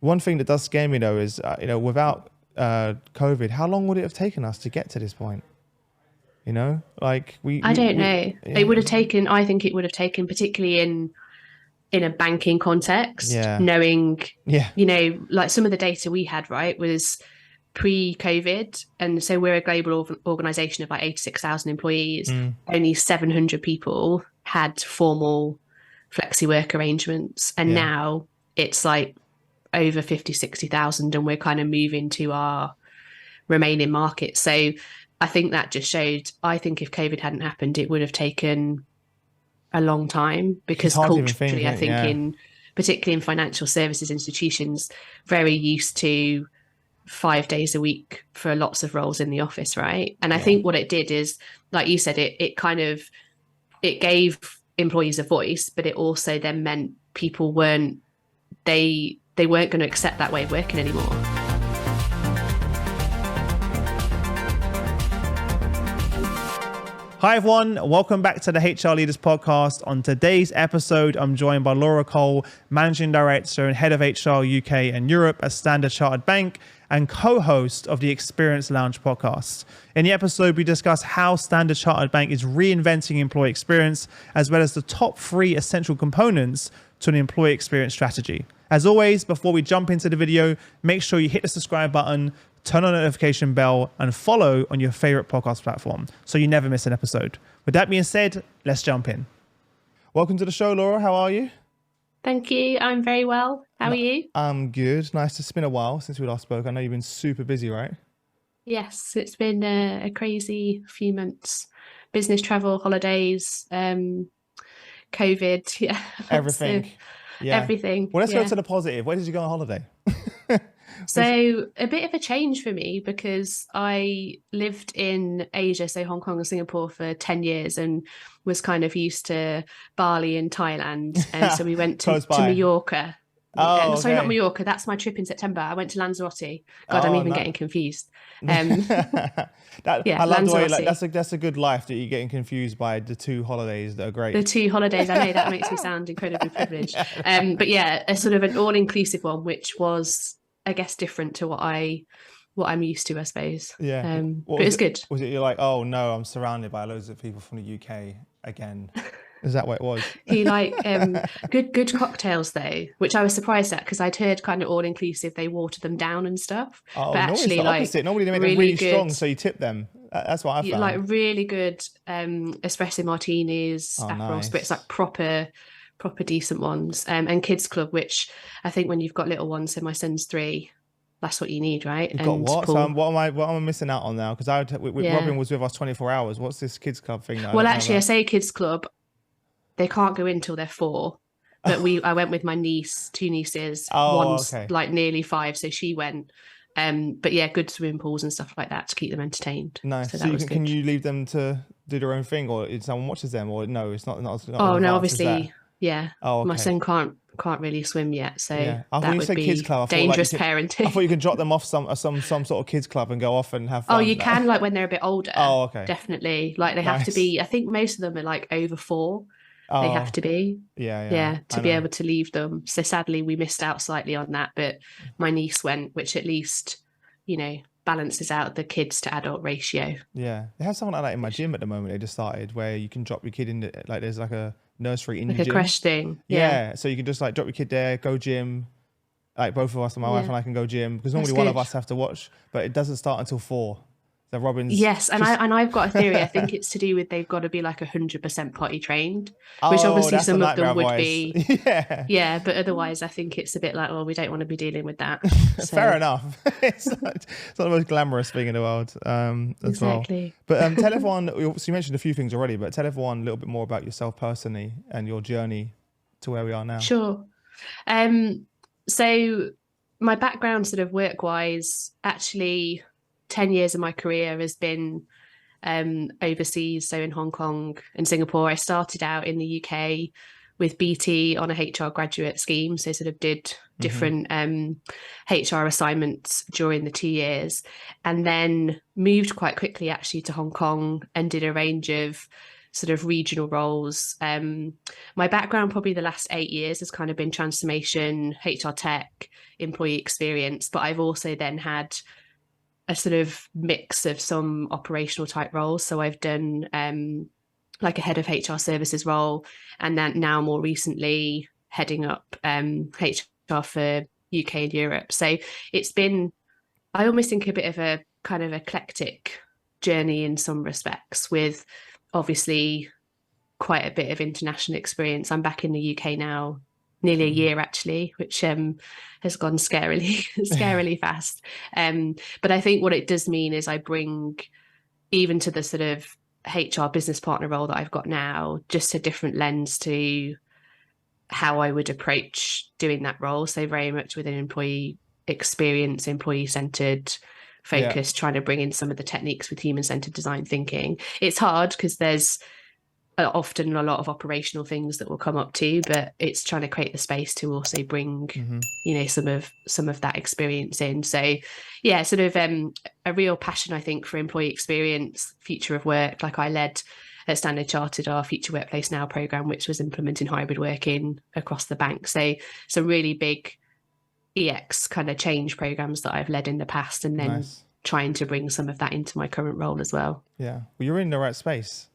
One thing that does scare me though is, without COVID, how long would it have taken us to get to this point? Like I don't know. It would yeah, have taken, I think it would have taken, particularly in a banking context, yeah, knowing, yeah, like some of the data we had, right, was pre-COVID. And so we're a global organization of like 86,000 employees. mm, Only 700 people had formal flexi work arrangements. And yeah. now it's like over 50, 60,000, and we're kind of moving to our remaining markets. So I think that just showed, I think if COVID hadn't happened, it would have taken a long time, It's because hard to even think. culturally, I think Yeah, particularly in financial services institutions, very used to 5 days a week for lots of roles in the office, right? And I yeah. think what it did is, like you said, it kind of, it gave employees a voice, but it also then meant people they weren't going to accept that way of working anymore. Hi everyone, welcome back to the HR Leaders Podcast. On today's episode, I'm joined by Laura Cole, Managing Director and Head of HR UK and Europe at Standard Chartered Bank and co-host of the Experience Lounge podcast. In the episode, we discuss how Standard Chartered Bank is reinventing employee experience, as well as the top 3 essential components to an employee experience strategy. As always, before we jump into the video, make sure you hit the subscribe button, turn on the notification bell, and follow on your favorite podcast platform so you never miss an episode. With that being said, let's jump in. Welcome to the show, Laura. How are you? Thank you. I'm very well. How are you? I'm good. Nice. It's been a while since we last spoke. I know you've been super busy, right? Yes, it's been a crazy few months. Business travel, holidays, COVID, yeah. Everything. Yeah. Everything. Well, let's go to the positive. Where did you go on holiday? So a bit of a change for me, because I lived in Asia, so Hong Kong and Singapore, for 10 years and was kind of used to Bali and Thailand. And so we went to Mallorca. Oh, Sorry, okay. not Mallorca. That's my trip in September. I went to Lanzarote. God, I'm even getting confused. I love the way, like, that's a good life that you're getting confused by the 2 holidays that are great. The 2 holidays, I know that makes me sound incredibly privileged. But yeah, a sort of an all-inclusive one, which was, I guess, different to what I'm used to, I suppose. Yeah. But it was good. Was it you're like, oh no, I'm surrounded by loads of people from the UK again? Is that what it was? He good cocktails though, which I was surprised at, because I'd heard kind of all inclusive they water them down and stuff. Oh, but actually, it's the opposite. Normally they make them really strong, so you tip them. That's what I found. Like really good espresso martinis, Aperol spritz, like proper decent ones. And kids club, which I think when you've got little ones, so my son's 3, that's what you need, right? You've got what? So what am I missing out on now? Because Robin was with us 24 hours. What's this kids club thing? Well, actually, I say kids club. They can't go in till they're 4. But I went with my niece, 2 nieces. One's like nearly 5, so she went. But yeah, good swimming pools and stuff like that to keep them entertained. Nice. So can you leave them to do their own thing, or if someone watches them, or no? It's not oh no, obviously, yeah. Oh, okay. My son can't really swim yet, so that would be kids club, dangerous parenting. I thought you could drop them off some sort of kids club and go off and have fun. Oh, you can, like when they're a bit older. Oh, okay. Definitely. Like they have to be. I think most of them are like over 4. They have to be. Yeah, to be able to leave them. So sadly, we missed out slightly on that, but my niece went, which at least, balances out the kids to adult ratio. Yeah, they have something like that in my gym at the moment. They just started where you can drop your kid in like there's like a nursery in your gym. Like a creche thing. Yeah, so you can just like drop your kid there, go gym. Like both of us, and my wife and I can go gym, because normally one of us have to watch, but it doesn't start until 4. So Robin's I've got a theory. I think it's to do with they've got to be like 100% potty trained, which obviously some of them would be. Yeah, but otherwise I think it's a bit like, well, we don't want to be dealing with that. So. Fair enough. It's not the most glamorous thing in the world as well. But tell everyone, so you mentioned a few things already, but tell everyone a little bit more about yourself personally and your journey to where we are now. Sure. So my background sort of work-wise, actually 10 years of my career has been overseas, so in Hong Kong and Singapore. I started out in the UK with BT on a HR graduate scheme, so sort of did different HR assignments during the 2 years, and then moved quite quickly actually to Hong Kong and did a range of sort of regional roles. My background, probably the last 8 years, has kind of been transformation, HR tech, employee experience, but I've also then had a sort of mix of some operational type roles. So I've done like a head of HR services role, and then now more recently heading up HR for UK and Europe. So it's been, I almost think, a bit of a kind of eclectic journey in some respects, with obviously quite a bit of international experience. I'm back in the UK now, nearly a year actually, which has gone scarily fast. But I think what it does mean is I bring, even to the sort of HR business partner role that I've got now, just a different lens to how I would approach doing that role. So very much with an employee experience, employee-centered focus, trying to bring in some of the techniques with human-centered design thinking. It's hard because there's often a lot of operational things that will come up too, but it's trying to create the space to also bring you know, some of that experience in. So yeah, sort of a real passion, I think, for employee experience, future of work. Like I led at Standard Chartered our Future Workplace Now program, which was implementing hybrid working across the bank. So some really big EX kind of change programs that I've led in the past, and then trying to bring some of that into my current role as well. Yeah, well, you're in the right space.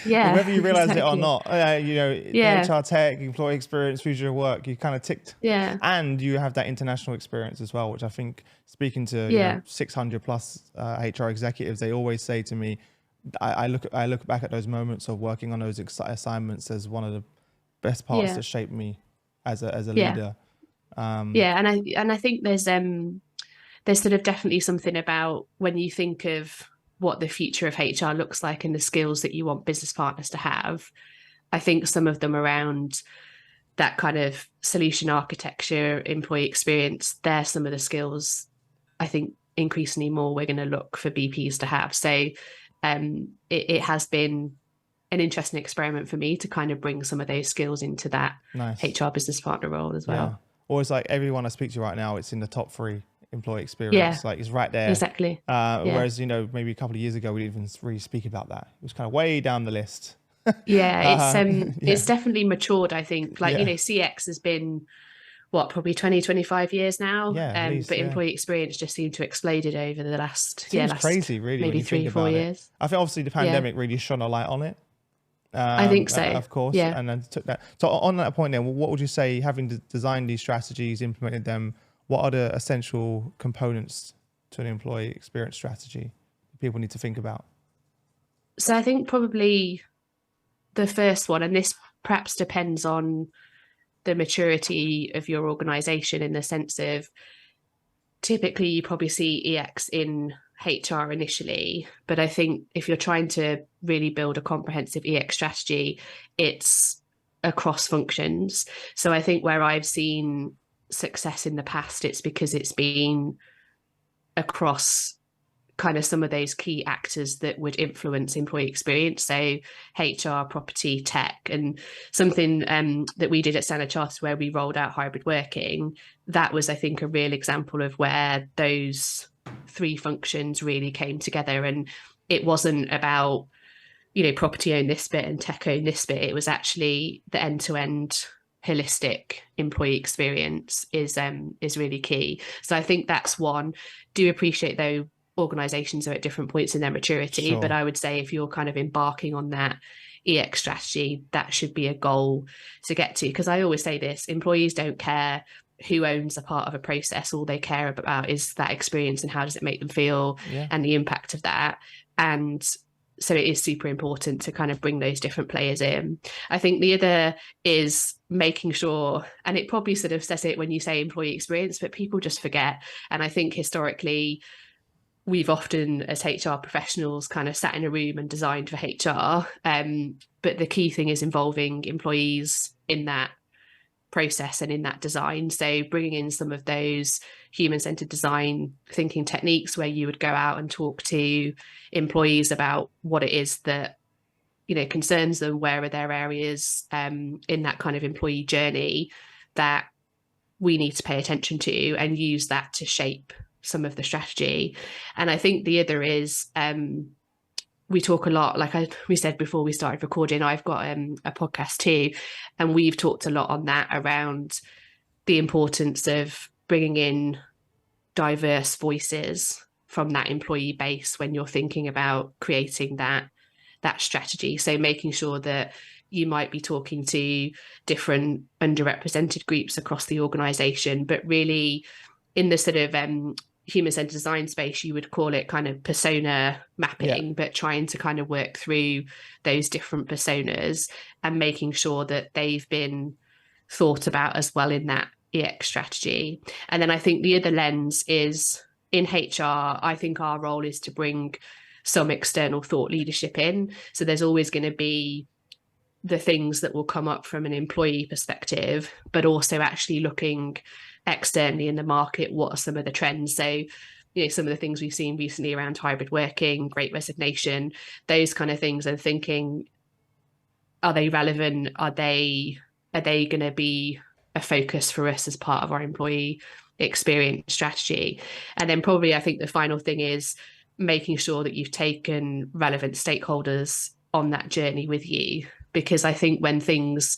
Yeah, whether you realize it or not, you know, HR tech, employee experience, future of work, you kind of ticked. Yeah, and you have that international experience as well, which I think, speaking to you know, 600 plus HR executives, they always say to me, I look back at those moments of working on those assignments as one of the best parts that shaped me as a leader. And I think there's sort of definitely something about when you think of what the future of HR looks like and the skills that you want business partners to have. I think some of them around that kind of solution architecture, employee experience, they're some of the skills I think increasingly more we're going to look for BPs to have. So it has been an interesting experiment for me to kind of bring some of those skills into that HR business partner role as well. Or it's like everyone I speak to right now, it's in the top 3 employee experience. Like it's right there. Exactly. Whereas, you know, maybe a couple of years ago, we didn't even really speak about that. It was kind of way down the list. It's definitely matured, I think. Like, you know, CX has been, probably 20, 25 years now. But employee experience just seemed to have exploded over the last, crazy, really, maybe 3-4 years. I think obviously the pandemic really shone a light on it. I think so. Of course. Yeah. And then took that. So on that point then, what would you say, having designed these strategies, implemented them, what are the essential components to an employee experience strategy people need to think about? So I think probably the first one, and this perhaps depends on the maturity of your organization, in the sense of typically you probably see EX in HR initially, but I think if you're trying to really build a comprehensive EX strategy, it's across functions. So I think where I've seen success in the past, it's because it's been across kind of some of those key actors that would influence employee experience. So HR, property, tech, and something that we did at Standard Chartered where we rolled out hybrid working. That was, I think, a real example of where those 3 functions really came together. And it wasn't about, you know, property own this bit and tech own this bit. It was actually the end-to-end holistic employee experience is really key. So I think that's one. Do appreciate though organizations are at different points in their maturity, but I would say if you're kind of embarking on that EX strategy, that should be a goal to get to. Because I always say this, employees don't care who owns a part of a process. All they care about is that experience and how does it make them feel and the impact of that. And so it is super important to kind of bring those different players in. I think the other is making sure, and it probably sort of says it when you say employee experience, but people just forget. And I think historically, we've often, as HR professionals, kind of sat in a room and designed for HR. But the key thing is involving employees in that process and in that design. So bringing in some of those human-centered design thinking techniques where you would go out and talk to employees about what it is that, you know, concerns them, where are their areas in that kind of employee journey that we need to pay attention to, and use that to shape some of the strategy. And I think the other is we talk a lot, like we said before we started recording, I've got a podcast too, and we've talked a lot on that around the importance of bringing in diverse voices from that employee base when you're thinking about creating that strategy. So making sure that you might be talking to different underrepresented groups across the organization, but really in the sort of human-centered design space, you would call it kind of persona mapping, but trying to kind of work through those different personas and making sure that they've been thought about as well in that EX strategy. And then I think the other lens is in HR, I think our role is to bring some external thought leadership in. So there's always going to be the things that will come up from an employee perspective, but also actually looking externally in the market, what are some of the trends? So, you know, some of the things we've seen recently around hybrid working, great resignation, those kind of things, and thinking, are they relevant? Are they going to be a focus for us as part of our employee experience strategy? And then probably I think the final thing is making sure that you've taken relevant stakeholders on that journey with you. Because I think when things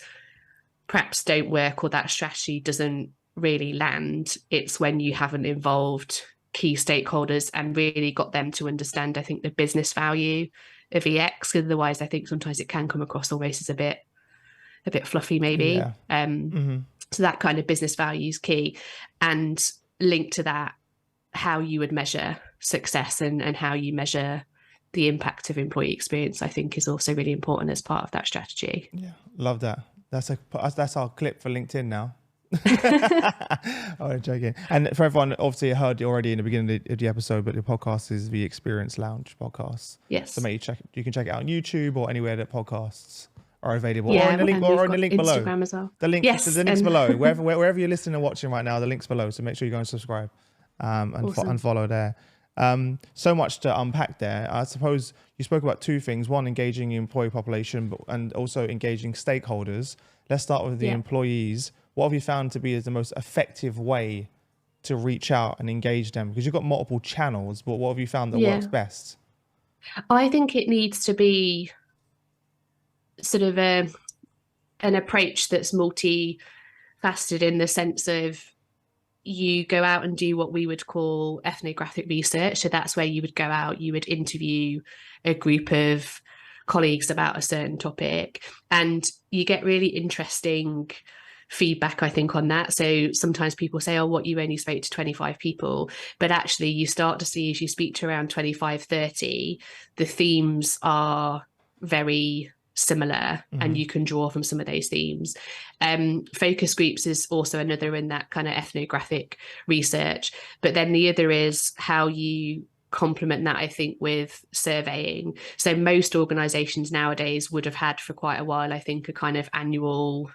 perhaps don't work or that strategy doesn't really land, it's when you haven't involved key stakeholders and really got them to understand, I think, the business value of EX. Because otherwise, I think sometimes it can come across almost as a bit fluffy, maybe. So that kind of business value is key. And linked to that, how you would measure success and how you measure the impact of employee experience, I think, is also really important as part of that strategy. Yeah, love that. That's our clip for LinkedIn now. I'm joking. And for everyone, obviously, I heard already in the beginning of the episode, but the podcast is the Experience Lounge podcast. Yes. So you can check it out on YouTube or anywhere that podcasts are available. Yeah, or in the link, or in the link below. Instagram as well. The link, yes, the link's below. Wherever you're listening and watching right now, the link's below. So make sure you go and subscribe and follow there. So much to unpack there. I suppose you spoke about two things: one, engaging the employee population, and also engaging stakeholders. Let's start with the employees. What have you found to be the most effective way to reach out and engage them? Because you've got multiple channels, but what have you found that works best? I think it needs to be sort of an approach that's multifaceted, in the sense of you go out and do what we would call ethnographic research. So that's where you would go out, you would interview a group of colleagues about a certain topic, and you get really interesting feedback, I think, on that. So sometimes people say, oh, what, you only spoke to 25 people, but actually you start to see, as you speak to around 25, 30, the themes are very similar, and you can draw from some of those themes. Focus groups is also another in that kind of ethnographic research, but then the other is how you complement that, I think, with surveying. So most organizations nowadays would have had for quite a while, I think, a kind of annual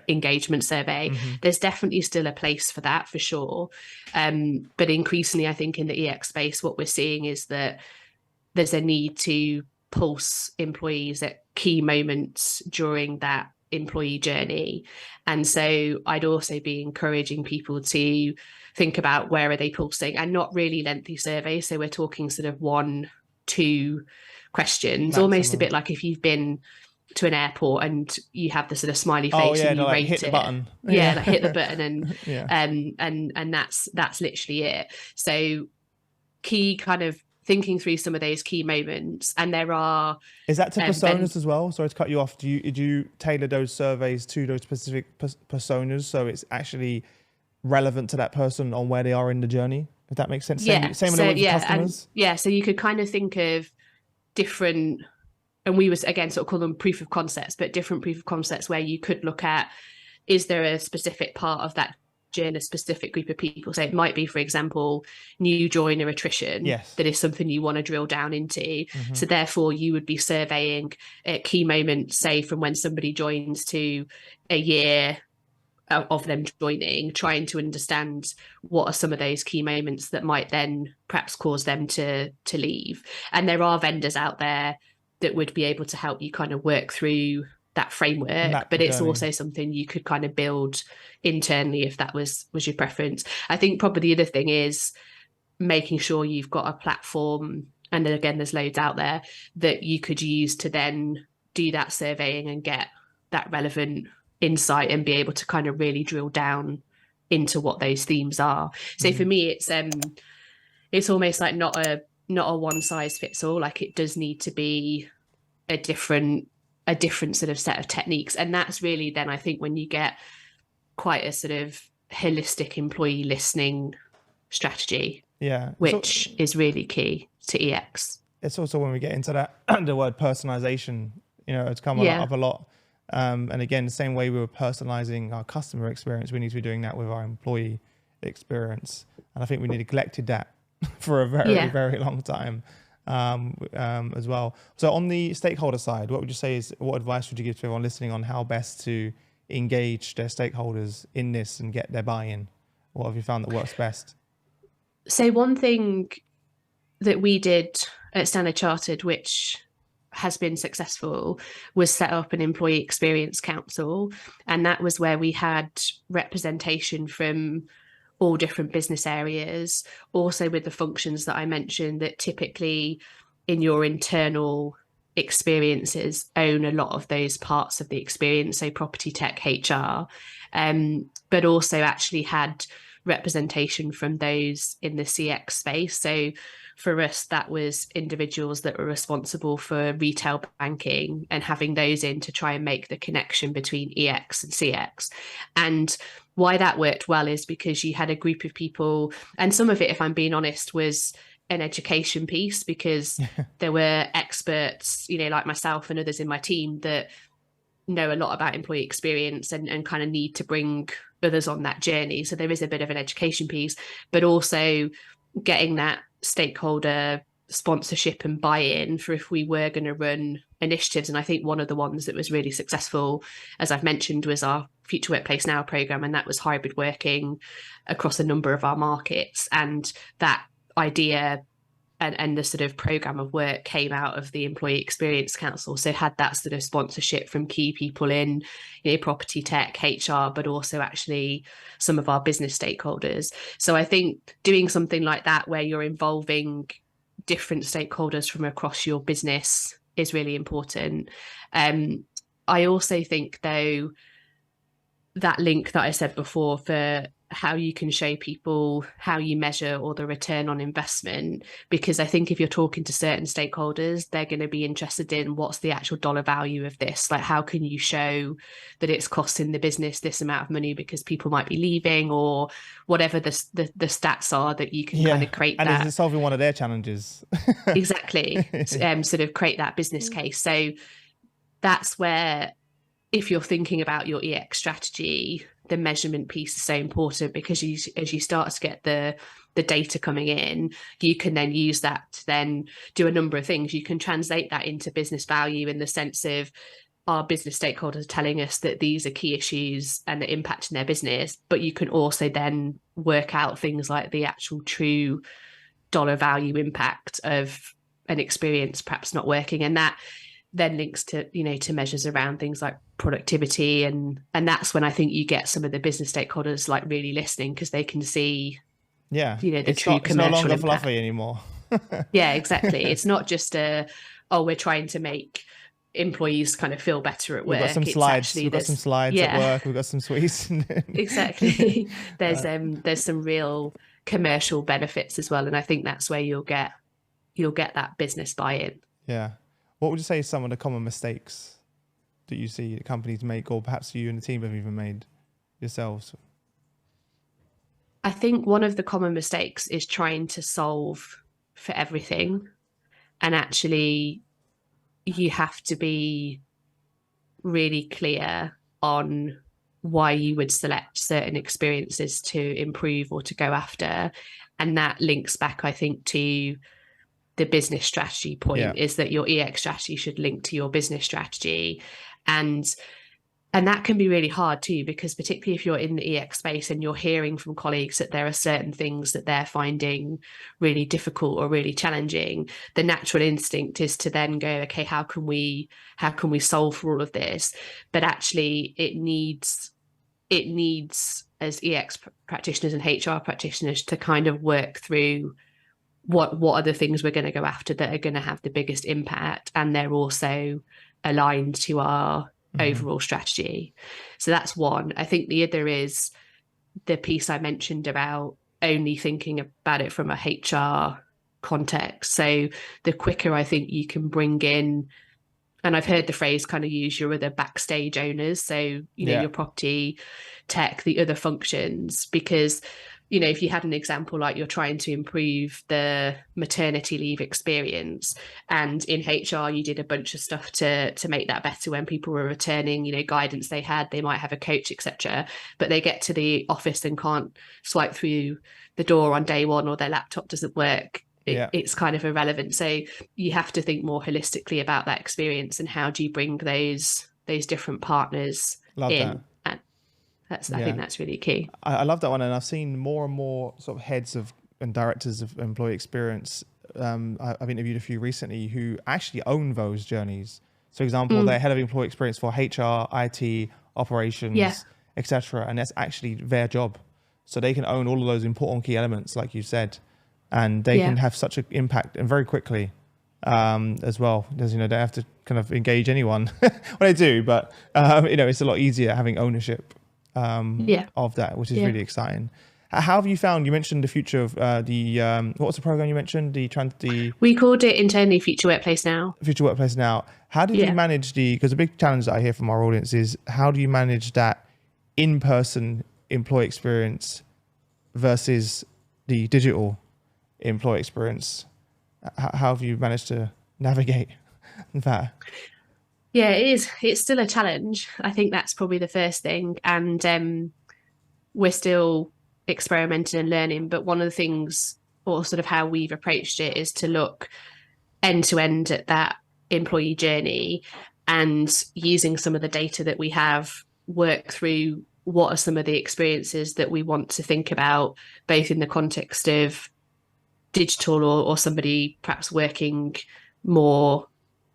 engagement survey. There's definitely still a place for that, for sure, but increasingly, I think, in the EX space, what we're seeing is that there's a need to pulse employees at key moments during that employee journey. And so I'd also be encouraging people to think about, where are they pulsing, and not really lengthy surveys. So we're talking sort of 1-2 questions, maximum. Almost a bit like if you've been to an airport and you have the sort of smiley face and you rate hit the button. Like hit the button and that's literally it. So key kind of thinking through some of those key moments. And there are... Is that to personas as well? Sorry to cut you off. Do you tailor those surveys to those specific personas, so it's actually relevant to that person on where they are in the journey? If that makes sense? Same way with customers? So you could kind of think of different... And we was, again, sort of call them proof of concepts, but different proof of concepts where you could look at, is there a specific part of that journey, a specific group of people? So it might be, for example, new joiner attrition. That is something you want to drill down into. So therefore you would be surveying at key moments, say from when somebody joins to a year of them joining, trying to understand what are some of those key moments that might then perhaps cause them to leave. And there are vendors out there that would be able to help you kind of work through that framework, but it's also something you could kind of build internally if that was your preference. I think probably the other thing is making sure you've got a platform and then again, there's loads out there that you could use to then do that surveying and get that relevant insight and be able to kind of really drill down into what those themes are. So for me, it's almost like not a one size fits all. Like it does need to be a different sort of set of techniques. And that's really then I think when you get quite a sort of holistic employee listening strategy, which is really key to EX. It's also when we get into that the word personalization, it's come up a lot. And again, the same way we were personalizing our customer experience, we need to be doing that with our employee experience. And I think we neglected that for a very, very long time as well. So on the stakeholder side, what advice would you give to everyone listening on how best to engage their stakeholders in this and get their buy-in? What have you found that works best? So one thing that we did at Standard Chartered, which has been successful, was set up an employee experience council. And that was where we had representation from all different business areas, also with the functions that I mentioned that typically in your internal experiences own a lot of those parts of the experience, so property, tech, HR, but also actually had representation from those in the CX space. So for us, that was individuals that were responsible for retail banking and having those in to try and make the connection between EX and CX. And why that worked well is because you had a group of people, and some of it, if I'm being honest, was an education piece, because there were experts, like myself and others in my team that know a lot about employee experience and kind of need to bring others on that journey. So there is a bit of an education piece, but also getting that stakeholder sponsorship and buy-in for if we were going to run initiatives. And I think one of the ones that was really successful, as I've mentioned, was our Future Workplace Now program, and that was hybrid working across a number of our markets. And that idea and the sort of program of work came out of the Employee Experience Council. So had that sort of sponsorship from key people in property, tech, HR, but also actually some of our business stakeholders. So I think doing something like that where you're involving different stakeholders from across your business is really important. I also think, though, that link that I said before for how you can show people how you measure or the return on investment, because I think if you're talking to certain stakeholders, they're going to be interested in what's the actual dollar value of this. Like, how can you show that it's costing the business this amount of money because people might be leaving, or whatever the stats are, that you can kind of create and that. And is it solving one of their challenges? Exactly. Sort of create that business case. So that's where, if you're thinking about your EX strategy, the measurement piece is so important, because as you start to get the data coming in, you can then use that to then do a number of things. You can translate that into business value in the sense of our business stakeholders telling us that these are key issues and the impact in their business, but you can also then work out things like the actual true dollar value impact of an experience perhaps not working. And that then links to to measures around things like productivity, and that's when I think you get some of the business stakeholders like really listening, because they can see the true commercial impact. It's no longer fluffy anymore. Yeah, exactly. It's not just we're trying to make employees kind of feel better at work. We've got some slides at work, we've got some sweets. Exactly. There's some real commercial benefits as well, and I think that's where you'll get that business buy-in. Yeah. What would you say is some of the common mistakes that you see that companies make, or perhaps you and the team have even made yourselves? I think one of the common mistakes is trying to solve for everything. And actually, you have to be really clear on why you would select certain experiences to improve or to go after. And that links back, I think, to the business strategy point, is that your EX strategy should link to your business strategy. And that can be really hard too, because particularly if you're in the EX space and you're hearing from colleagues that there are certain things that they're finding really difficult or really challenging, the natural instinct is to then go, okay, how can we solve for all of this? But actually it needs as EX practitioners and HR practitioners to kind of work through what are the things we're going to go after that are going to have the biggest impact, and they're also aligned to our overall strategy. So that's one. I think the other is the piece I mentioned about only thinking about it from a HR context. So the quicker I think you can bring in, and I've heard the phrase kind of use, your other backstage owners. So, you know, your property, tech, the other functions, because, you know, if you had an example like you're trying to improve the maternity leave experience, and in HR you did a bunch of stuff to make that better when people were returning, you know, guidance they had, they might have a coach, etc., but they get to the office and can't swipe through the door on day one, or their laptop doesn't work. It's kind of irrelevant. So you have to think more holistically about that experience, and how do you bring those different partners in. And I think that's really key. I love that one. And I've seen more and more sort of heads of and directors of employee experience. I've interviewed a few recently who actually own those journeys. So for example, they're head of employee experience for HR, IT, operations, etc. And that's actually their job. So they can own all of those important key elements, like you said, and they can have such an impact, and very quickly as well. Because, you know, they have to kind of engage anyone. Well, they do, but you know, it's a lot easier having ownership of that, which is really exciting. How have you found? You mentioned the future of what was the program you mentioned? We called it internally Future Workplace Now. Future Workplace Now. How did you manage because a big challenge that I hear from our audience is, how do you manage that in-person employee experience versus the digital employee experience? How have you managed to navigate that? Yeah, it is. It's still a challenge. I think that's probably the first thing. And we're still experimenting and learning. But one of the things, or sort of how we've approached it, is to look end to end at that employee journey, and using some of the data that we have, work through what are some of the experiences that we want to think about, both in the context of digital or somebody perhaps working more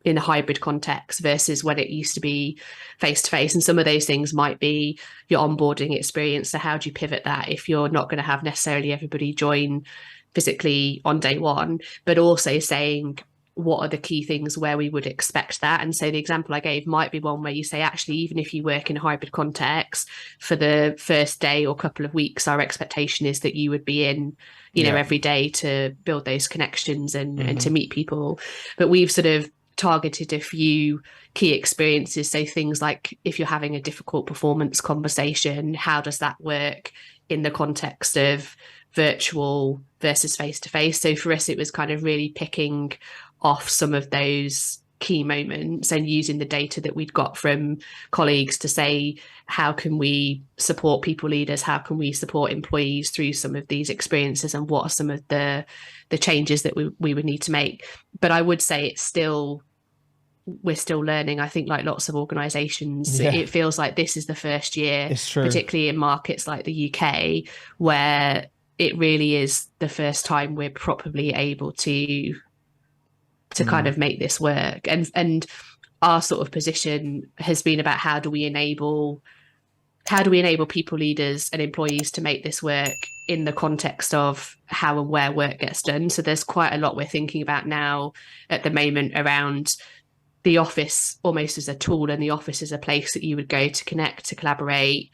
in a hybrid context versus when it used to be face-to-face. And some of those things might be your onboarding experience. So how do you pivot that if you're not going to have necessarily everybody join physically on day one, but also saying, what are the key things where we would expect that? And so the example I gave might be one where you say, actually, even if you work in a hybrid context, for the first day or couple of weeks, our expectation is that you would be in, you know, every day to build those connections and to meet people. But we've sort of targeted a few key experiences. So things like, if you're having a difficult performance conversation, how does that work in the context of virtual versus face-to-face? So for us, it was kind of really picking off some of those key moments and using the data that we'd got from colleagues to say, how can we support people leaders? How can we support employees through some of these experiences? And what are some of the changes that we would need to make? But I would say we're still learning. I think, like lots of organizations, it feels like this is the first year, particularly in markets like the UK, where it really is the first time we're properly able to kind of make this work. And our sort of position has been about how do we enable people leaders and employees to make this work in the context of how and where work gets done. So there's quite a lot we're thinking about now at the moment around the office almost as a tool, and the office as a place that you would go to connect, to collaborate,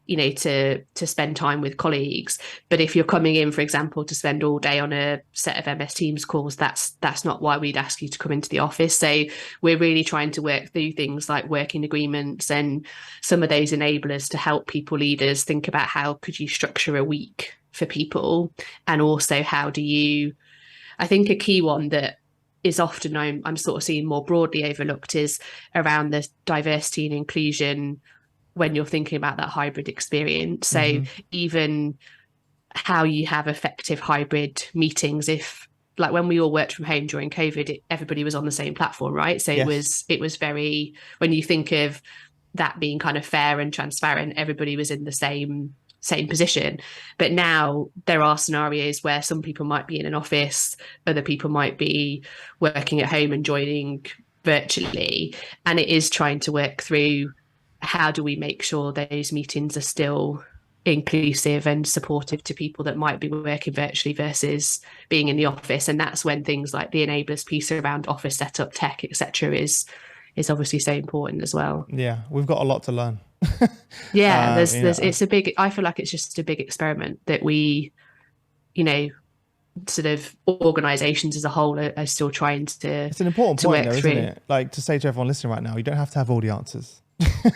you know, to spend time with colleagues. But if you're coming in, for example, to spend all day on a set of MS Teams calls, that's not why we'd ask you to come into the office. So we're really trying to work through things like working agreements and some of those enablers to help people leaders think about how could you structure a week for people, and also how do you, I think a key one that is often I'm sort of seeing more broadly overlooked is around the diversity and inclusion when you're thinking about that hybrid experience. So even how you have effective hybrid meetings, if like when we all worked from home during COVID, everybody was on the same platform, right? So it was very, when you think of that being kind of fair and transparent, everybody was in the same position. But now there are scenarios where some people might be in an office, other people might be working at home and joining virtually, and it is trying to work through how do we make sure those meetings are still inclusive and supportive to people that might be working virtually versus being in the office. And that's when things like the enablers piece around office setup, tech, etc., is obviously so important as well. Yeah, we've got a lot to learn. Yeah, there's You know, it's a big, I feel like it's just a big experiment that we, you know, sort of organizations as a whole are still trying it's an important point work though, through. isn't it? Like, to say to everyone listening right now, you don't have to have all the answers.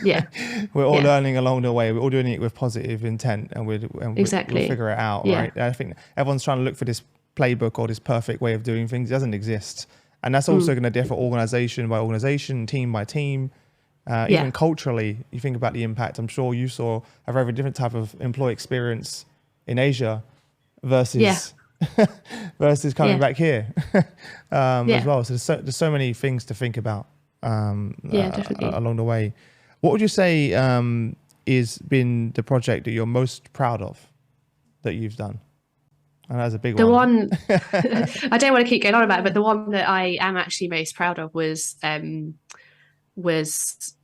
Yeah. We're all Yeah. learning along the way. We're all doing it with positive intent, and we'll Exactly. figure it out, Yeah. right? I think everyone's trying to look for this playbook or this perfect way of doing things. It doesn't exist, and that's also going to differ organization by organization, team by team. Even culturally, you think about the impact. I'm sure you saw a very different type of employee experience in Asia versus versus coming back here as well. So there's so many things to think about definitely. along the way. What would you say is been the project that you're most proud of that you've done? And that's a big The one. I don't want to keep going on about it, but the one that I am actually most proud of was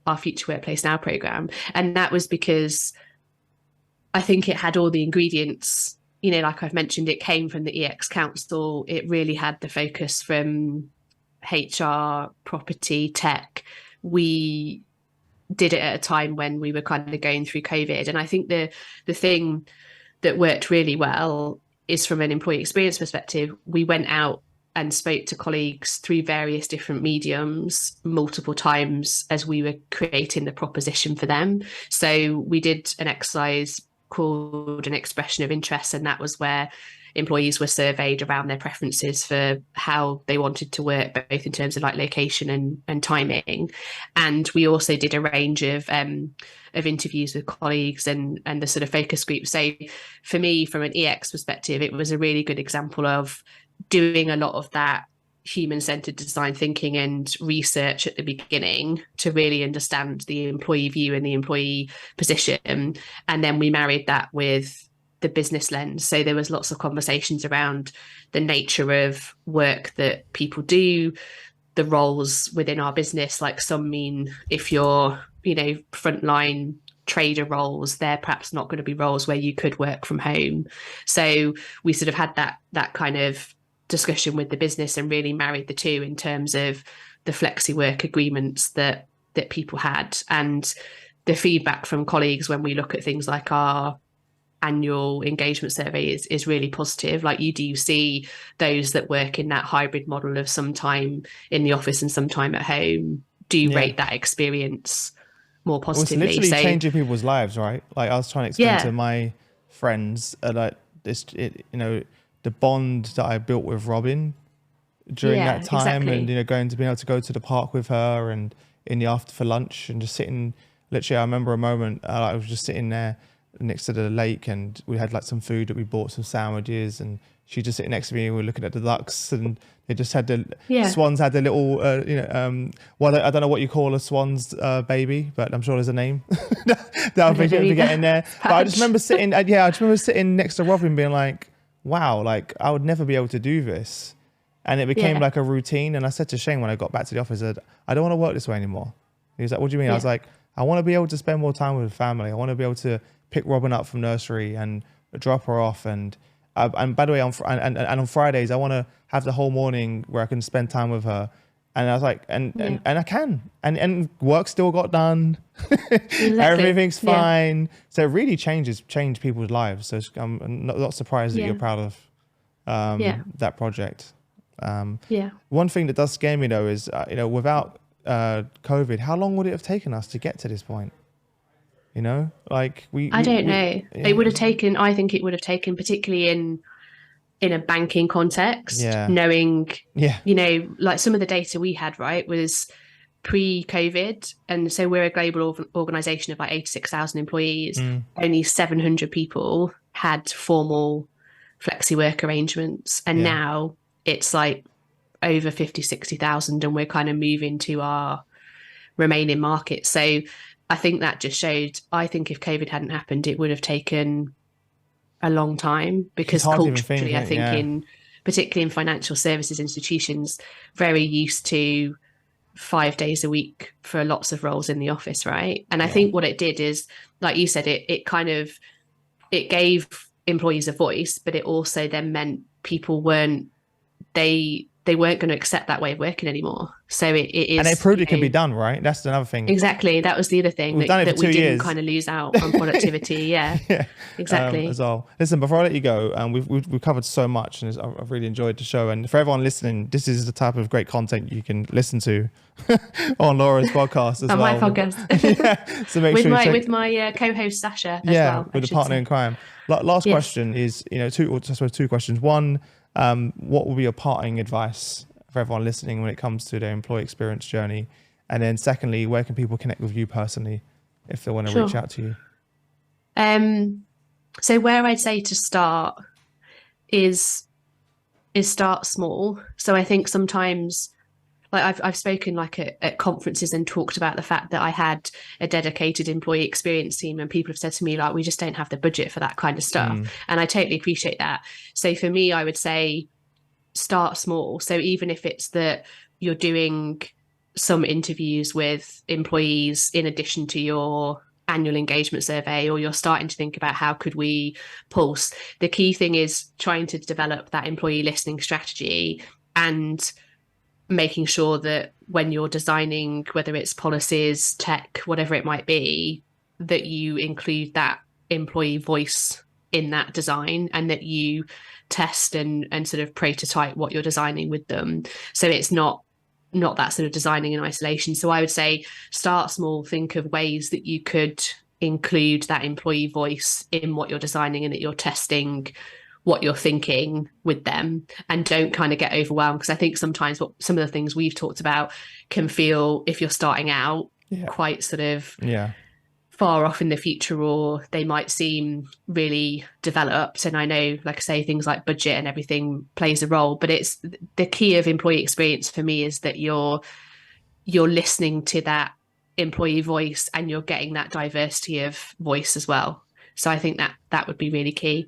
our Future Workplace Now program. And that was because I think it had all the ingredients, you know, like I've mentioned, it came from the EX Council. It really had the focus from HR, property, tech. We did it at a time when we were kind of going through COVID. And I think the thing that worked really well is from an employee experience perspective, we went out and spoke to colleagues through various different mediums multiple times as we were creating the proposition for them. So we did an exercise called an expression of interest, and that was where employees were surveyed around their preferences for how they wanted to work, both in terms of like location and timing. And we also did a range of interviews with colleagues and the sort of focus group. So for me, from an EX perspective, it was a really good example of doing a lot of that human-centered design thinking and research at the beginning to really understand the employee view and the employee position. And then we married that with the business lens. So there was lots of conversations around the nature of work that people do, the roles within our business. Like some mean if you're, you know, frontline trader roles, they're perhaps not going to be roles where you could work from home. So we sort of had that kind of discussion with the business and really married the two in terms of the flexi work agreements that people had. And the feedback from colleagues when we look at things like our annual engagement survey is really positive. Like you do see those that work in that hybrid model of some time in the office and some time at home do rate that experience more positively. Well, it's literally changing people's lives, right? Like I was trying to explain to my friends, like this, you know, the bond that I built with Robin during that time, and you know, being able to go to the park with her and in the after for lunch and just sitting. Literally, I remember a moment I was just sitting there next to the lake, and we had like some food that we bought, some sandwiches, and she just sitting next to me, and we were looking at the ducks, and they just had the swans had the little well, I don't know what you call a swan's baby, but I'm sure there's a name that I'm forgetting there. But I just remember sitting next to Robin being like, wow, like I would never be able to do this. And it became like a routine. And I said to Shane when I got back to the office, I don't want to work this way anymore. He was like, what do you mean? I was like, I want to be able to spend more time with the family. I want to be able to pick Robin up from nursery and drop her off. And by the way, on Fridays, I want to have the whole morning where I can spend time with her. And I was like, and I can, and work still got done. Everything's fine. Yeah. So it really changed people's lives. So I'm not surprised that you're proud of that project. One thing that does scare me though is, without COVID, how long would it have taken us to get to this point? You know, like I don't know. It would have taken, I think it would have taken, particularly in a banking context, knowing, you know, like some of the data we had, right, was pre-COVID. And so we're a global organization of like 86,000 employees. Only 700 people had formal flexi work arrangements. And now it's like over 50, 60,000, and we're kind of moving to our remaining market. So I think that just showed, I think if COVID hadn't happened, it would have taken a long time, because culturally, I think particularly in financial services institutions, very used to 5 days a week for lots of roles in the office, right? And I think what it did is, like you said, it kind of it gave employees a voice, but it also then meant people weren't going to accept that way of working anymore. So it is, and it proved it can be done, right? That's another thing. Exactly. That was the other thing, that we didn't kind of lose out on productivity. Yeah, exactly. As well. Listen, before I let you go, we've covered so much, and I've really enjoyed the show. And for everyone listening, this is the type of great content you can listen to on Laura's podcast as on well. On my podcast. So make sure with my co-host Sasha as well. With the partner in crime. Last question is, two questions. One, what will be your parting advice for everyone listening when it comes to their employee experience journey? And then secondly, where can people connect with you personally if they want to reach out to you? So where I'd say to start is start small. So I think sometimes, like I've spoken at conferences and talked about the fact that I had a dedicated employee experience team, and people have said to me, like, we just don't have the budget for that kind of stuff. And I totally appreciate that. So for me, I would say start small. So even if it's that you're doing some interviews with employees in addition to your annual engagement survey, or you're starting to think about how could we pulse, the key thing is trying to develop that employee listening strategy and making sure that when you're designing, whether it's policies, tech, whatever it might be, that you include that employee voice in that design, and that you test and sort of prototype what you're designing with them. So it's not that sort of designing in isolation. So I would say start small, think of ways that you could include that employee voice in what you're designing, and that you're testing what you're thinking with them, and don't kind of get overwhelmed, because I think sometimes what some of the things we've talked about can feel, if you're starting out, quite sort of far off in the future, or they might seem really developed. And I know, like I say, things like budget and everything plays a role, but it's the key of employee experience for me is that you're listening to that employee voice, and you're getting that diversity of voice as well. So I think that would be really key.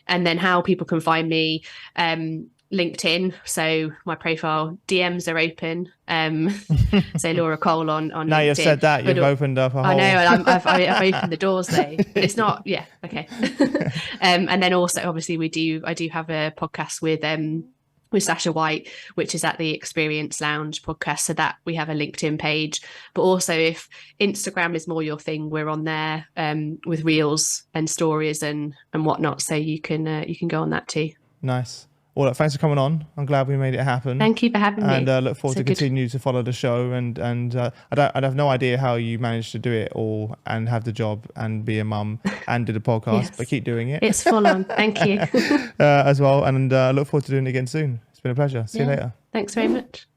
And then how people can find me, LinkedIn. So my profile, DMs are open. So Laura Cole on now LinkedIn. You've said that, you've opened up a whole... I know, I've opened the doors though. It's not, okay. And then also, obviously, I do have a podcast with Sasha White, which is at the Experience Lounge podcast, so that we have a LinkedIn page. But also, if Instagram is more your thing, we're on there with reels and stories and whatnot, so you can go on that too. Nice. Well, thanks for coming on. I'm glad we made it happen. Thank you for having me. And look forward to continue to follow the show. And I have no idea how you managed to do it all and have the job and be a mum and do the podcast, but keep doing it. It's full on. Thank you. As well. And look forward to doing it again soon. It's been a pleasure. See you later. Thanks very much.